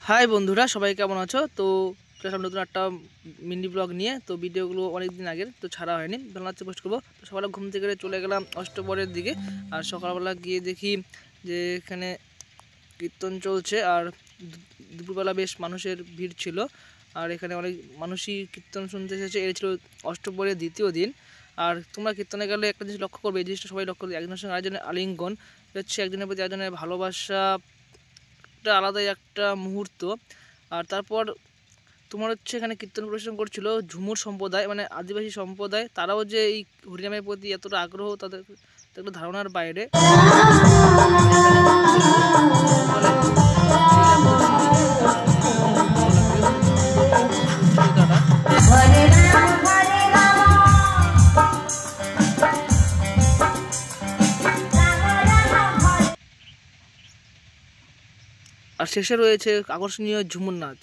High বন্ধুরা, সবাই কেমন আছো? তো চলে নতুন একটা মিনি ব্লগ নিয়ে। তো ভিডিওগুলো অনেক দিন আগের তো ছাড়া হয়নি, ভালো হচ্ছে পোস্ট করবো। তো সকালে ঘুম থেকে চলে গেলাম অষ্টপ্রহরের দিকে। আর সকালবেলা গিয়ে দেখি যে এখানে কীর্তন চলছে, আর দুপুরবেলা বেশ মানুষের ভিড় ছিল। আর এখানে অনেক মানুষই কীর্তন শুনতে এসেছে। এটা ছিল অষ্টপ্রহরের দ্বিতীয় দিন। আর তোমরা কীর্তনে গেলে একটা জিনিস লক্ষ্য করবে, এই জিনিসটা সবাই লক্ষ্য করবে, একজনের সঙ্গে আরেকজনের আলিঙ্গন হচ্ছে, একজনের প্রতি একজনের ভালোবাসা, একটা আলাদাই একটা মুহূর্ত। আর তারপর তোমার হচ্ছে এখানে কীর্তন পরিবেশন করছিল ঝুমুর সম্প্রদায়, মানে আদিবাসী সম্প্রদায়। তারাও যে এই হরিনামের প্রতি এতটা আগ্রহ, তাদের একটা ধারণার বাইরে। আর শেষে রয়েছে আকর্ষণীয় ঝুমুর নাচ।